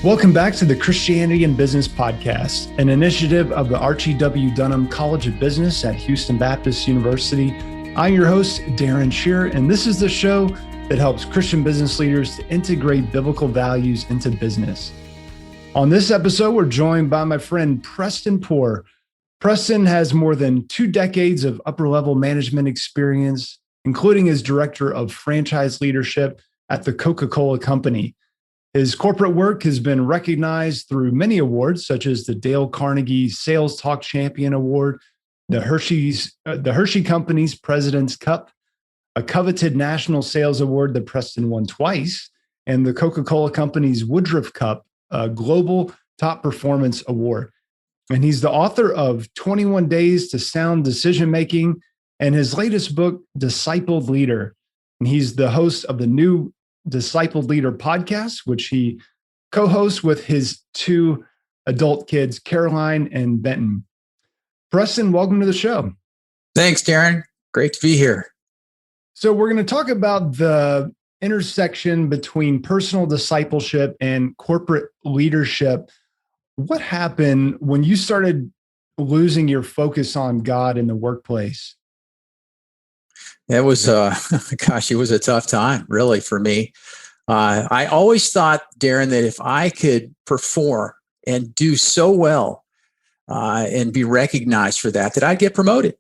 Welcome back to the Christianity and Business Podcast, an initiative of the Archie W. Dunham College of Business at Houston Baptist University. I'm your host, Darren Shearer, and this is the show that helps Christian business leaders to integrate biblical values into business. On this episode, we're joined by my friend Preston Poore. Preston has more than 2 decades of upper-level management experience, including as director of franchise leadership at the Coca-Cola Company. His corporate work has been recognized through many awards, such as the Dale Carnegie Sales Talk Champion Award, the Hershey Company's President's Cup, a coveted National Sales Award that Preston won twice, and the Coca-Cola Company's Woodruff Cup, a Global Top Performance Award. And he's the author of 21 Days to Sound Decision Making and his latest book, Discipled Leader. And he's the host of the new Discipled Leader podcast, which he co-hosts with his 2 adult kids, Caroline and Benton. Preston, welcome to the show. Thanks, Darren. Great to be here. So we're going to talk about the intersection between personal discipleship and corporate leadership. What happened when you started losing your focus on God in the workplace? It was, it was a tough time, really, for me. I always thought, Darren, that if I could perform and do so well and be recognized for that, that I'd get promoted.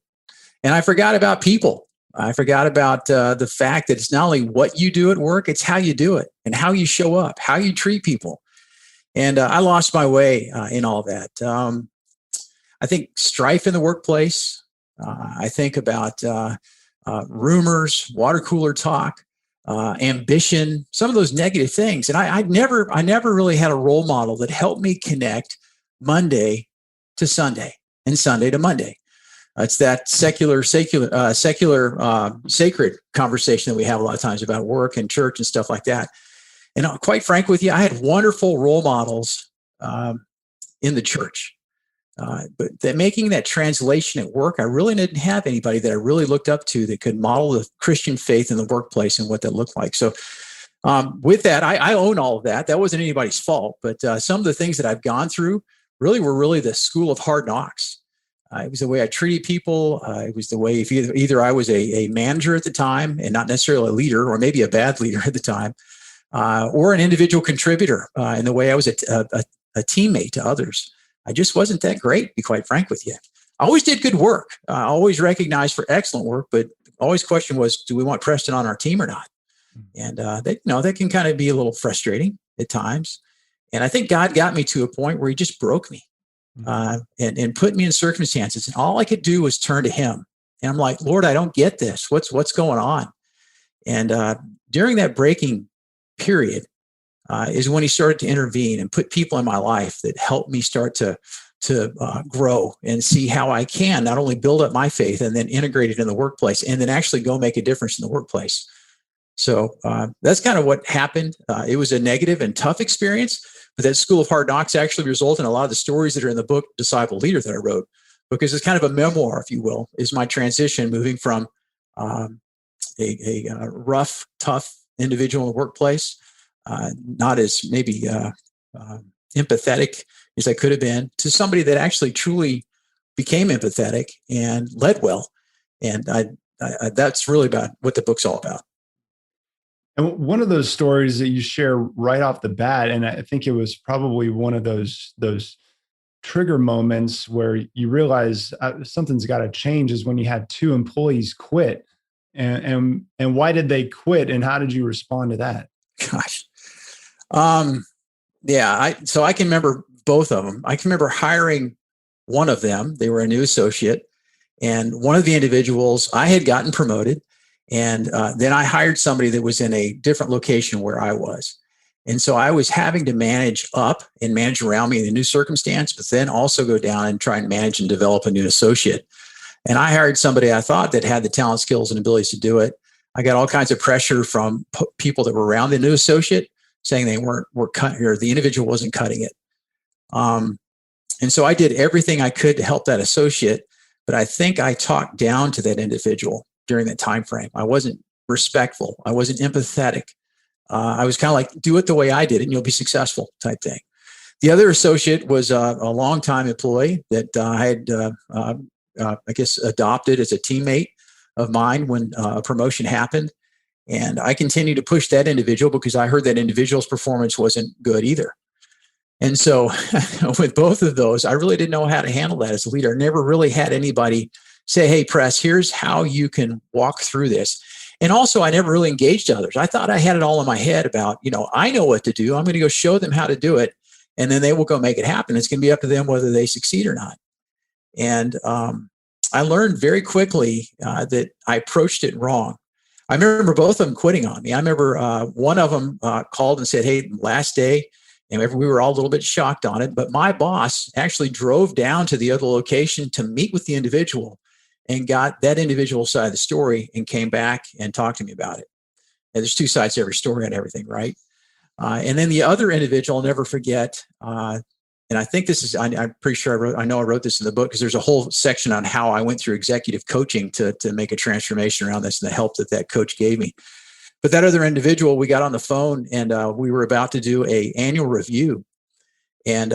And I forgot about people. I forgot about the fact that it's not only what you do at work, it's how you do it and how you show up, how you treat people. And I lost my way in all that. I think strife in the workplace. I think about rumors, water cooler talk, ambition, some of those negative things. And I never really had a role model that helped me connect Monday to Sunday and Sunday to Monday. It's that secular, sacred conversation that we have a lot of times about work and church and stuff like that. And quite frank with you, I had wonderful role models in the church. But making that translation at work, I really didn't have anybody that I really looked up to that could model the Christian faith in the workplace and what that looked like. So with that, I own all of that. That wasn't anybody's fault. But some of the things that I've gone through were really the school of hard knocks. It was the way I treated people. It was the way, if either I was a manager at the time and not necessarily a leader, or maybe a bad leader at the time, or an individual contributor in the way I was a teammate to others. I just wasn't that great, to be quite frank with you. I always did good work. I always recognized for excellent work, but always question was, do we want Preston on our team or not? And that can kind of be a little frustrating at times. And I think God got me to a point where he just broke me and put me in circumstances. And all I could do was turn to him. And I'm like, Lord, I don't get this. What's going on? And during that breaking period, is when he started to intervene and put people in my life that helped me start to grow and see how I can not only build up my faith and then integrate it in the workplace and then actually go make a difference in the workplace. So that's kind of what happened. It was a negative and tough experience, but that school of hard knocks actually resulted in a lot of the stories that are in the book, Discipled Leader, that I wrote, because it's kind of a memoir, if you will, is my transition moving from a rough, tough individual in the workplace, not as maybe empathetic as I could have been, to somebody that actually truly became empathetic and led well. And I that's really about what the book's all about. And one of those stories that you share right off the bat, and I think it was probably one of those trigger moments where you realize something's got to change, is when you had 2 employees quit. And why did they quit, and how did you respond to that? Gosh. So I can remember both of them. I can remember hiring one of them. They were a new associate, and one of the individuals, I had gotten promoted, and then I hired somebody that was in a different location where I was. And so I was having to manage up and manage around me in the new circumstance, but then also go down and try and manage and develop a new associate. And I hired somebody I thought that had the talent, skills, and abilities to do it. I got all kinds of pressure from people that were around the new associate saying they were cutting, or the individual wasn't cutting it. And so I did everything I could to help that associate, but I think I talked down to that individual during that time frame. I wasn't respectful. I wasn't empathetic. I was kind of like, do it the way I did it and you'll be successful type thing. The other associate was a longtime employee that I had, I guess, adopted as a teammate of mine when a promotion happened. And I continued to push that individual because I heard that individual's performance wasn't good either. And so with both of those, I really didn't know how to handle that as a leader. I never really had anybody say, hey, Press, here's how you can walk through this. And also, I never really engaged others. I thought I had it all in my head about, I know what to do. I'm going to go show them how to do it. And then they will go make it happen. It's going to be up to them whether they succeed or not. And I learned very quickly that I approached it wrong. I remember both of them quitting on me. I remember one of them called and said, hey, last day, and we were all a little bit shocked on it, but my boss actually drove down to the other location to meet with the individual and got that individual side of the story and came back and talked to me about it. And there's two sides to every story and everything, right? And then the other individual, I'll never forget, and I think this is, I'm pretty sure I wrote this in the book because there's a whole section on how I went through executive coaching to make a transformation around this and the help that that coach gave me. But that other individual, we got on the phone and we were about to do a annual review, and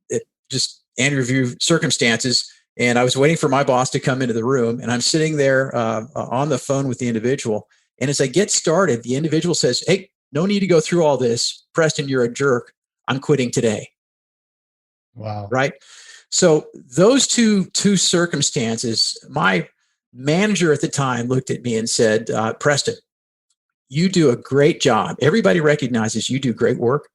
it just annual review circumstances. And I was waiting for my boss to come into the room, and I'm sitting there on the phone with the individual. And as I get started, the individual says, hey, no need to go through all this. Preston, you're a jerk. I'm quitting today. Wow. Right. So those two circumstances, my manager at the time looked at me and said, Preston, you do a great job. Everybody recognizes you do great work.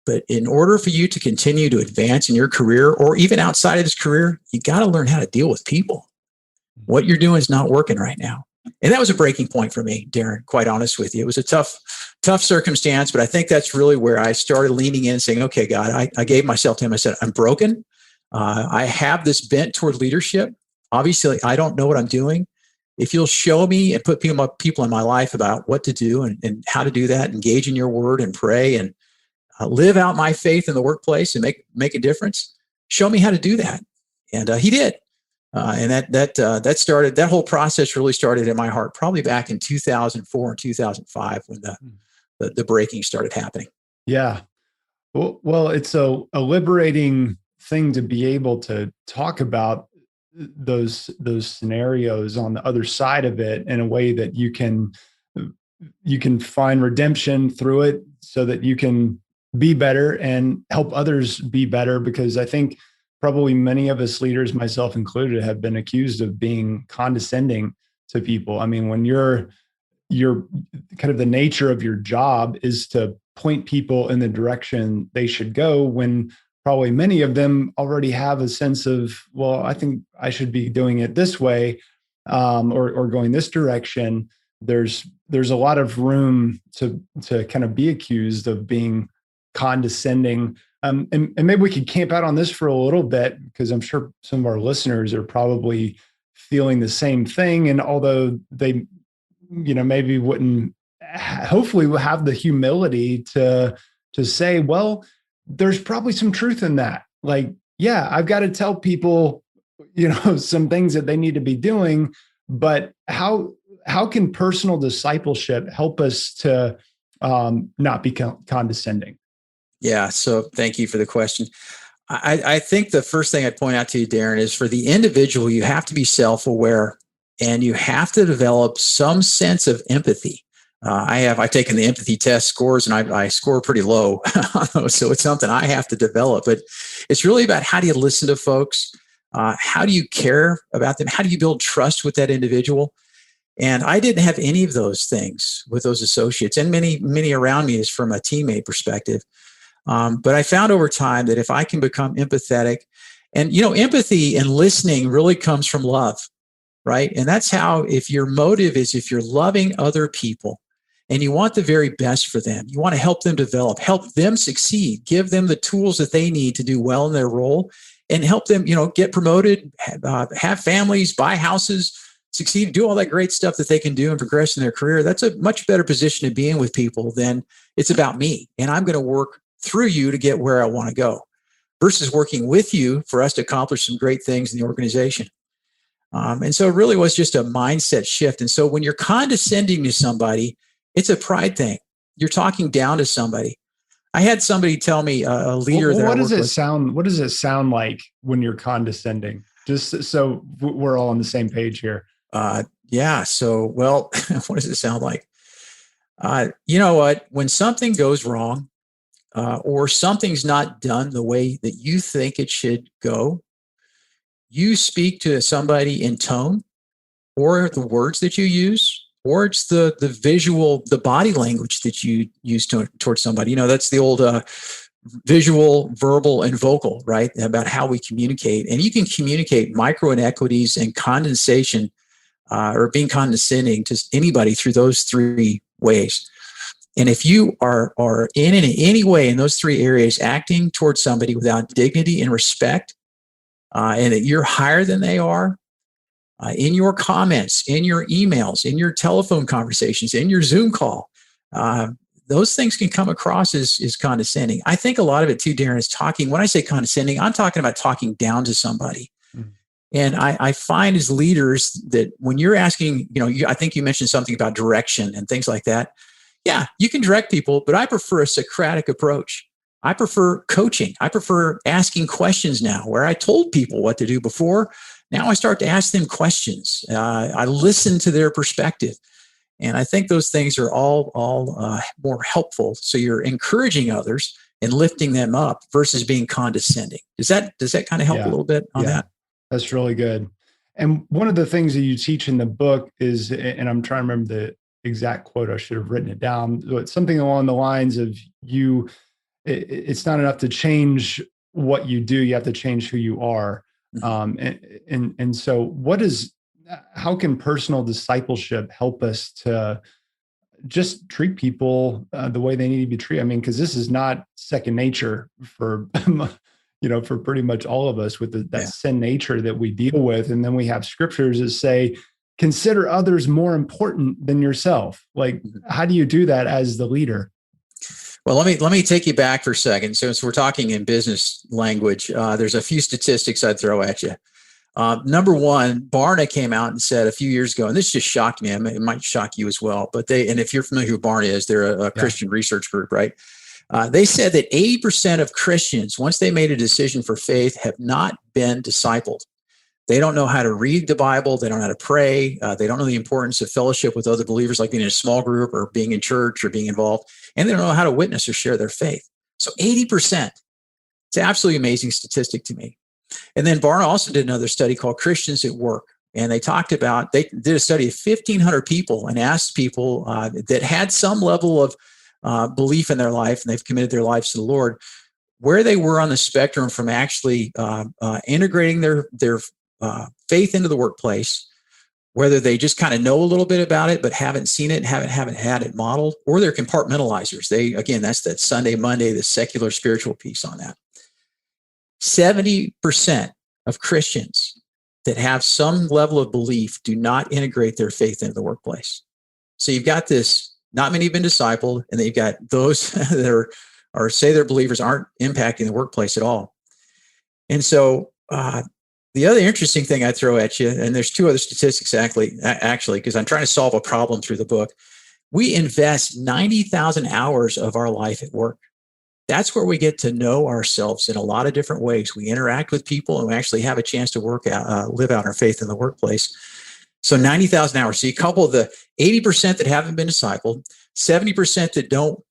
But in order for you to continue to advance in your career or even outside of this career, you got to learn how to deal with people. What you're doing is not working right now. And that was a breaking point for me, Darren, quite honest with you. It was a tough circumstance, but I think that's really where I started leaning in and saying, okay, God, I gave myself to him. I said, I'm broken. I have this bent toward leadership. Obviously, I don't know what I'm doing. If you'll show me and put people in my life about what to do and how to do that, engage in your word and pray and live out my faith in the workplace and make a difference, show me how to do that. And he did. And that started, that whole process really started in my heart, probably back in 2004 and 2005 when the breaking started happening. Yeah. Well, it's a liberating thing to be able to talk about those scenarios on the other side of it in a way that you can find redemption through it so that you can be better and help others be better. Because I think probably many of us leaders, myself included, have been accused of being condescending to people. I mean, when you're kind of the nature of your job is to point people in the direction they should go, when probably many of them already have a sense of, well, I think I should be doing it this way, or going this direction. There's a lot of room to kind of be accused of being condescending. And maybe we could camp out on this for a little bit, because I'm sure some of our listeners are probably feeling the same thing. And although they, maybe wouldn't, hopefully will have the humility to say, well, there's probably some truth in that. Like, yeah, I've got to tell people, some things that they need to be doing, but how can personal discipleship help us to not be condescending? Yeah. So thank you for the question. I think the first thing I'd point out to you, Darren, is for the individual, you have to be self-aware and you have to develop some sense of empathy. I've taken the empathy test scores and I score pretty low on those. So it's something I have to develop, but it's really about how do you listen to folks? How do you care about them? How do you build trust with that individual? And I didn't have any of those things with those associates, and many around me is from a teammate perspective. But I found over time that if I can become empathetic, and empathy and listening really comes from love, right? And that's how, if your motive is, if you're loving other people and you want the very best for them, you want to help them develop, help them succeed, give them the tools that they need to do well in their role, and help them, get promoted, have families, buy houses, succeed, do all that great stuff that they can do and progress in their career. That's a much better position to be in with people than it's about me and I'm going to work through you to get where I want to go, versus working with you for us to accomplish some great things in the organization. And so it really was just a mindset shift. And so when you're condescending to somebody, it's a pride thing. You're talking down to somebody. I had somebody tell me, a leader that what I does work it with. sound? What does it sound like when you're condescending? Just so we're all on the same page here. Yeah. So, well, what does it sound like? You know what? When something goes wrong, or something's not done the way that you think it should go, you speak to somebody in tone, or the words that you use, or it's the visual, the body language that you use towards somebody. That's the old visual, verbal, and vocal, right? About how we communicate. And you can communicate micro inequities and condensation, or being condescending to anybody through those three ways. And if you are in any way in those three areas acting towards somebody without dignity and respect, and that you're higher than they are, in your comments, in your emails, in your telephone conversations, in your Zoom call, those things can come across as condescending. I think a lot of it too, Darren, is talking. When I say condescending, I'm talking about talking down to somebody. Mm-hmm. And I find as leaders that when you're asking, I think you mentioned something about direction and things like that. Yeah, you can direct people, but I prefer a Socratic approach. I prefer coaching. I prefer asking questions now, where I told people what to do before. Now I start to ask them questions. I listen to their perspective. And I think those things are all more helpful. So you're encouraging others and lifting them up versus being condescending. Does that kind of help a little bit on that? That's really good. And one of the things that you teach in the book is, and I'm trying to remember the exact quote, I should have written it down, but something along the lines of it's not enough to change what you do, you have to change who you are. Mm-hmm. And so how can personal discipleship help us to just treat people the way they need to be treated? I mean, because this is not second nature for for pretty much all of us, with that sin nature that we deal with. And then we have scriptures that say, consider others more important than yourself. Like, how do you do that as the leader? Well, let me take you back for a second. So, we're talking in business language. There's a few statistics I'd throw at you. Number one, Barna came out and said a few years ago, and this just shocked me. It might shock you as well. But and if you're familiar with who Barna is, they're a Christian research group, right? They said that 80% of Christians, once they made a decision for faith, have not been discipled. They don't know how to read the Bible. They don't know how to pray. They don't know the importance of fellowship with other believers, like being in a small group or being in church or being involved. And they don't know how to witness or share their faith. So 80%. It's an absolutely amazing statistic to me. And then Barna also did another study called Christians at Work. And they did a study of 1,500 people and asked people that had some level of belief in their life, and they've committed their lives to the Lord, where they were on the spectrum from actually integrating their faith into the workplace, whether they just kind of know a little bit about it but haven't seen it, haven't had it modeled, or they're compartmentalizers. That's that Sunday, Monday, the secular spiritual piece on that. 70% of Christians that have some level of belief do not integrate their faith into the workplace. So you've got this, not many have been discipled, and then you've got those that are say they're believers aren't impacting the workplace at all. And so the other interesting thing I throw at you, and there's two other statistics actually, because I'm trying to solve a problem through the book. We invest 90,000 hours of our life at work. That's where we get to know ourselves in a lot of different ways. We interact with people, and we actually have a chance to live out our faith in the workplace. So 90,000 hours. So you couple the 80% that haven't been discipled, 70% that don't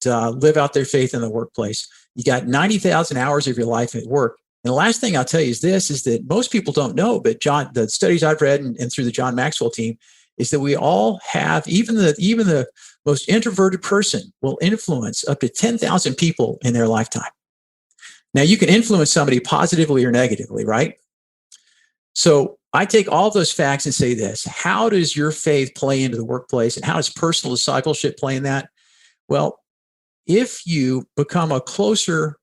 live out their faith in the workplace. You got 90,000 hours of your life at work. And the last thing I'll tell you is that most people don't know, but the studies I've read and through the John Maxwell team, is that we all have, even the most introverted person will influence up to 10,000 people in their lifetime. Now, you can influence somebody positively or negatively, right? So I take all those facts and say this: how does your faith play into the workplace, and how does personal discipleship play in that? Well, if you become a closer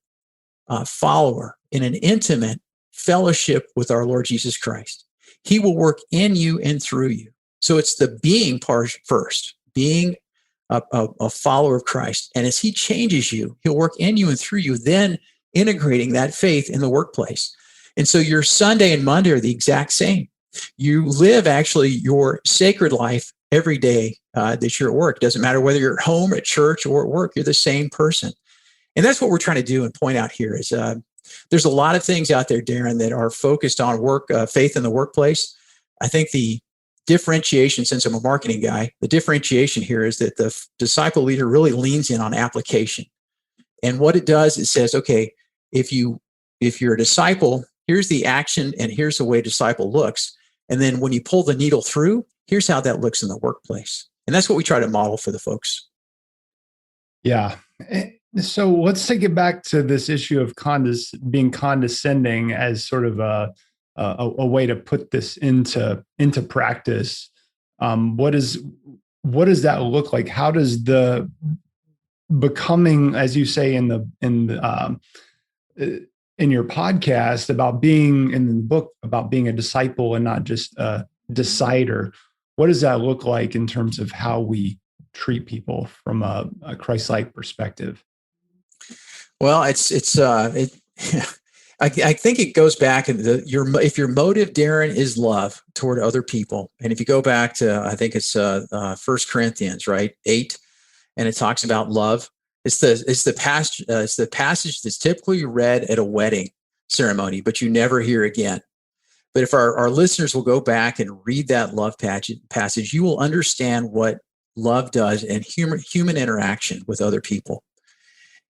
follower in an intimate fellowship with our Lord Jesus Christ, he will work in you and through you. So it's the being part first, being a follower of Christ. And as he changes you, he'll work in you and through you, then integrating that faith in the workplace. And so your Sunday and Monday are the exact same. You live actually your sacred life every day that you're at work. It doesn't matter whether you're at home, at church, or at work, you're the same person. And that's what we're trying to do and point out here is there's a lot of things out there, Darren, that are focused on faith in the workplace. I think the differentiation, since I'm a marketing guy, the differentiation here is that the disciple leader really leans in on application. And what it does, it says, okay, if you're a disciple, here's the action and here's the way a disciple looks. And then when you pull the needle through, here's how that looks in the workplace. And that's what we try to model for the folks. Yeah. So let's take it back to this issue of being condescending as sort of a way to put this into practice. What does that look like? How does the becoming, as you say in your podcast about being in the book about being a disciple and not just a decider, what does that look like in terms of how we treat people from a Christ-like perspective? Well, I think it goes back into if your motive, Darren, is love toward other people, and if you go back to, I think it's 1 Corinthians, right, 8, and it talks about love. It's the passage that's typically read at a wedding ceremony, but you never hear again. But if our listeners will go back and read that love passage, you will understand what love does in human interaction with other people.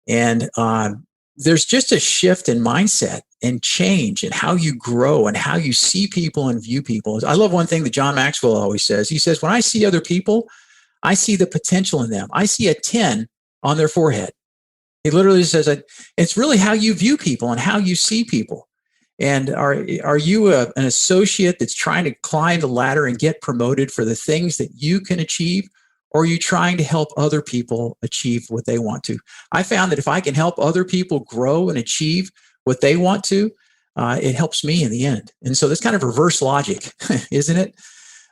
And there's just a shift in mindset and change in how you grow and how you see people and view people. I love one thing that John Maxwell always says. He says, when I see other people, I see the potential in them. I see a 10 on their forehead. He literally says, it's really how you view people and how you see people. And are you an associate that's trying to climb the ladder and get promoted for the things that you can achieve? Or are you trying to help other people achieve what they want to? I found that if I can help other people grow and achieve what they want to, it helps me in the end. And so that's kind of reverse logic, isn't it?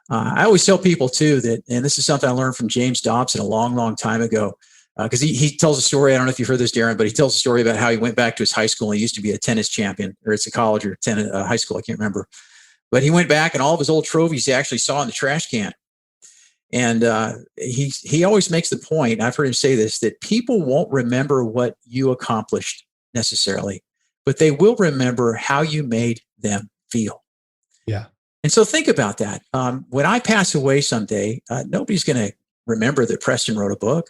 I always tell people too that, and this is something I learned from James Dobson a long, long time ago, because he tells a story. I don't know if you've heard this, Darren, but he tells a story about how he went back to his high school. And he used to be a tennis champion, or it's a college or high school, I can't remember. But he went back and all of his old trophies he actually saw in the trash can. And he always makes the point, I've heard him say this, that people won't remember what you accomplished necessarily, but they will remember how you made them feel. Yeah. And so think about that. When I pass away someday, nobody's going to remember that Preston wrote a book.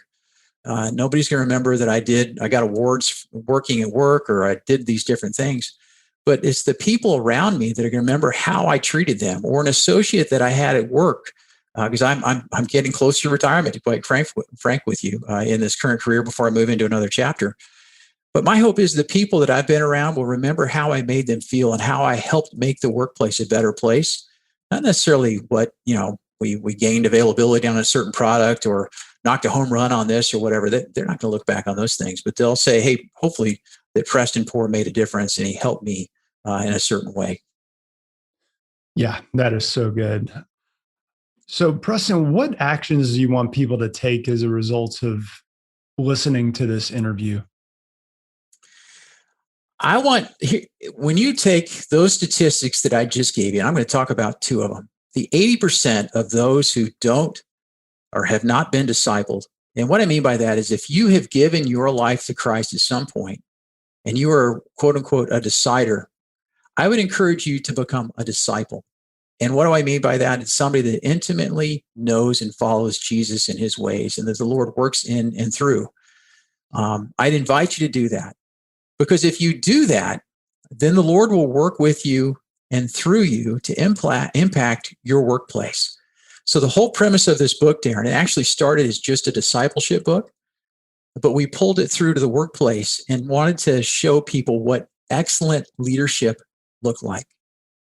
Nobody's going to remember that I got awards working at work, or I did these different things. But it's the people around me that are going to remember how I treated them, or an associate that I had at work. Because I'm getting close to retirement, to be quite frank with you, in this current career before I move into another chapter. But my hope is the people that I've been around will remember how I made them feel and how I helped make the workplace a better place. Not necessarily what, we gained availability on a certain product or knocked a home run on this or whatever. They're not going to look back on those things, but they'll say, hey, hopefully that Preston Poore made a difference and he helped me in a certain way. Yeah, that is so good. So, Preston, what actions do you want people to take as a result of listening to this interview? When you take those statistics that I just gave you, and I'm going to talk about 2 of them, the 80% of those who don't or have not been discipled. And what I mean by that is if you have given your life to Christ at some point and you are, quote unquote, a decider, I would encourage you to become a disciple. And what do I mean by that? It's somebody that intimately knows and follows Jesus and his ways, and that the Lord works in and through. I'd invite you to do that, because if you do that, then the Lord will work with you and through you to impact your workplace. So the whole premise of this book, Darren, it actually started as just a discipleship book, but we pulled it through to the workplace and wanted to show people what excellent leadership looked like.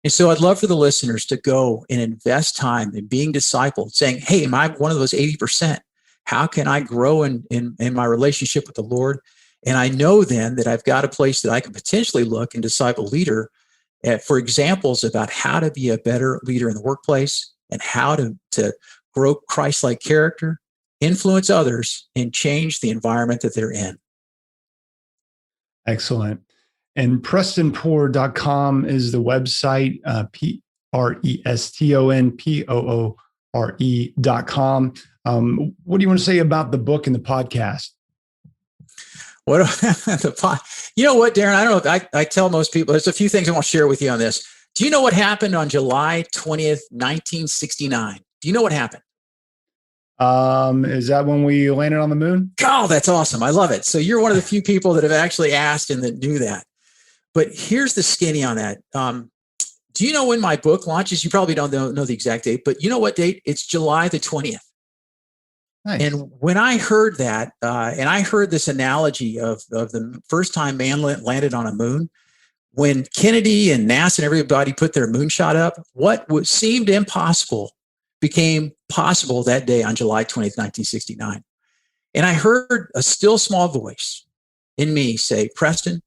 And so I'd love for the listeners to go and invest time in being discipled, saying, hey, am I one of those 80%? How can I grow in my relationship with the Lord? And I know then that I've got a place that I can potentially look and disciple leader for examples about how to be a better leader in the workplace and how to grow Christ-like character, influence others, and change the environment that they're in. Excellent. And PrestonPoore.com is the website, PrestonPoore.com. What do you want to say about the book and the podcast? What you know what, Darren? I don't know. I tell most people, there's a few things I want to share with you on this. Do you know what happened on July 20th, 1969? Do you know what happened? Is that when we landed on the moon? Oh, that's awesome. I love it. So you're one of the few people that have actually asked and that knew that. But here's the skinny on that. Do you know when my book launches? You probably don't know the exact date, but you know what date? It's July the 20th. Nice. And when I heard that, and I heard this analogy of the first time man landed on a moon, when Kennedy and NASA and everybody put their moonshot up, what seemed impossible became possible that day on July 20th, 1969. And I heard a still small voice in me say, Preston,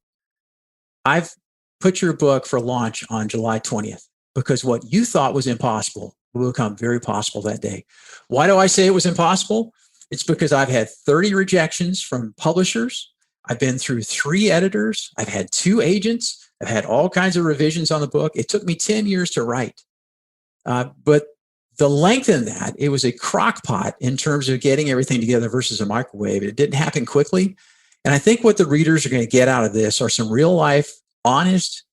I've put your book for launch on July 20th because what you thought was impossible will become very possible that day. Why do I say it was impossible? It's because I've had 30 rejections from publishers. I've been through 3 editors. I've had 2 agents. I've had all kinds of revisions on the book. It took me 10 years to write. But the length in that, it was a crock pot in terms of getting everything together versus a microwave. It didn't happen quickly. And I think what the readers are going to get out of this are some real life, honest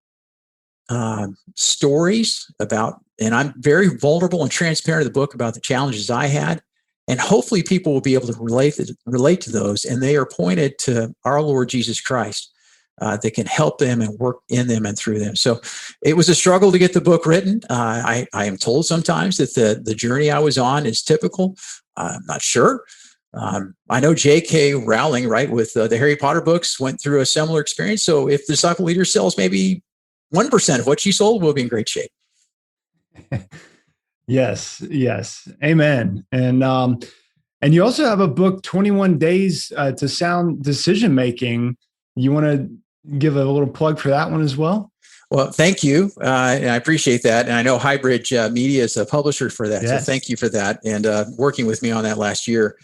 stories about, and I'm very vulnerable and transparent in the book about the challenges I had. And hopefully people will be able to relate to those. And they are pointed to our Lord Jesus Christ that can help them and work in them and through them. So it was a struggle to get the book written. I am told sometimes that the journey I was on is typical. I'm not sure. I know J.K. Rowling, right, with the Harry Potter books, went through a similar experience. So if the Disciple Leader sells maybe 1% of what she sold, we'll be in great shape. Yes. Amen. And you also have a book, 21 Days to Sound Decision-Making. You want to give a little plug for that one as well? Well, thank you. And I appreciate that. And I know Hybrid Media is a publisher for that. Yes. So thank you for that and working with me on that last year.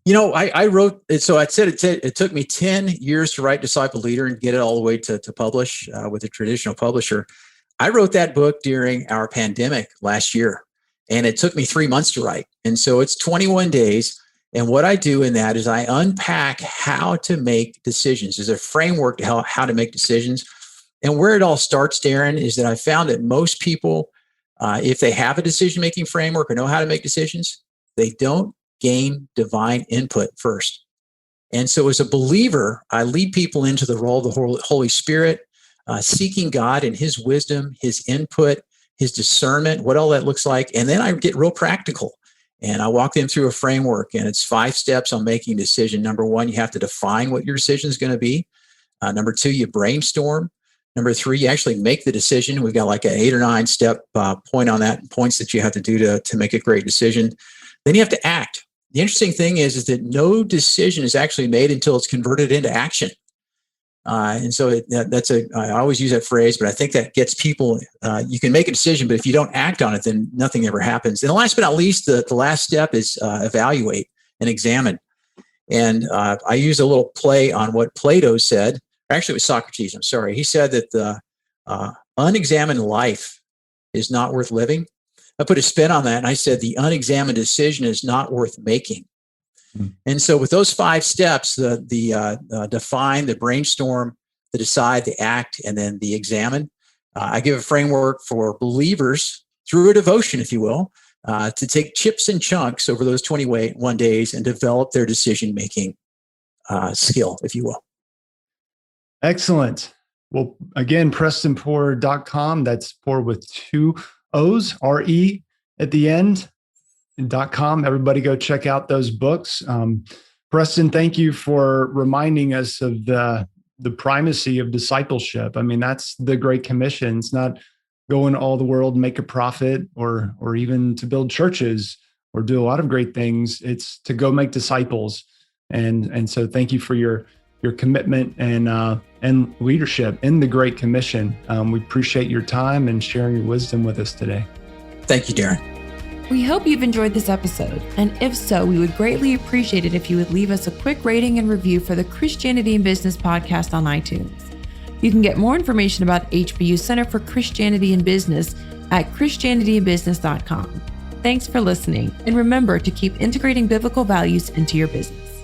You know, I wrote it. So I said it took me 10 years to write Disciple Leader and get it all the way to publish with a traditional publisher. I wrote that book during our pandemic last year, and it took me 3 months to write. And so it's 21 days. And what I do in that is I unpack how to make decisions. There's a framework to how to make decisions. And where it all starts, Darren, is that I found that most people, if they have a decision-making framework or know how to make decisions, they don't gain divine input first. And so as a believer, I lead people into the role of the Holy Spirit, seeking God and his wisdom, his input, his discernment, what all that looks like. And then I get real practical. And I walk them through a framework, and it's 5 steps on making a decision. Number 1, you have to define what your decision is going to be. Number 2, you brainstorm. Number 3, you actually make the decision. We've got like an 8 or 9 step point on that, points that you have to do to make a great decision. Then you have to act. The interesting thing is that no decision is actually made until it's converted into action. And so I always use that phrase, but I think that gets people, you can make a decision, but if you don't act on it, then nothing ever happens. And last but not least, the last step is evaluate and examine. And I use a little play on what Plato said. Actually, it was Socrates, I'm sorry. He said that the unexamined life is not worth living. I put a spin on that, and I said the unexamined decision is not worth making. And so with those 5 steps, the define, the brainstorm, the decide, the act, and then the examine, I give a framework for believers through a devotion, if you will, to take chips and chunks over those 21 days and develop their decision-making skill, if you will. Excellent. Well, again, PrestonPoore.com. That's Poore with 2 O's, R-E at the end. .com. Everybody go check out those books. Preston, thank you for reminding us of the primacy of discipleship. I mean, that's the Great Commission. It's not go in all the world and make a profit or even to build churches or do a lot of great things. It's to go make disciples. And so thank you for your commitment and leadership in the Great Commission. We appreciate your time and sharing your wisdom with us today. Thank you, Darren. We hope you've enjoyed this episode, and if so, we would greatly appreciate it if you would leave us a quick rating and review for the Christianity in Business podcast on iTunes. You can get more information about HBU Center for Christianity in Business at christianityinbusiness.com. Thanks for listening, and remember to keep integrating biblical values into your business.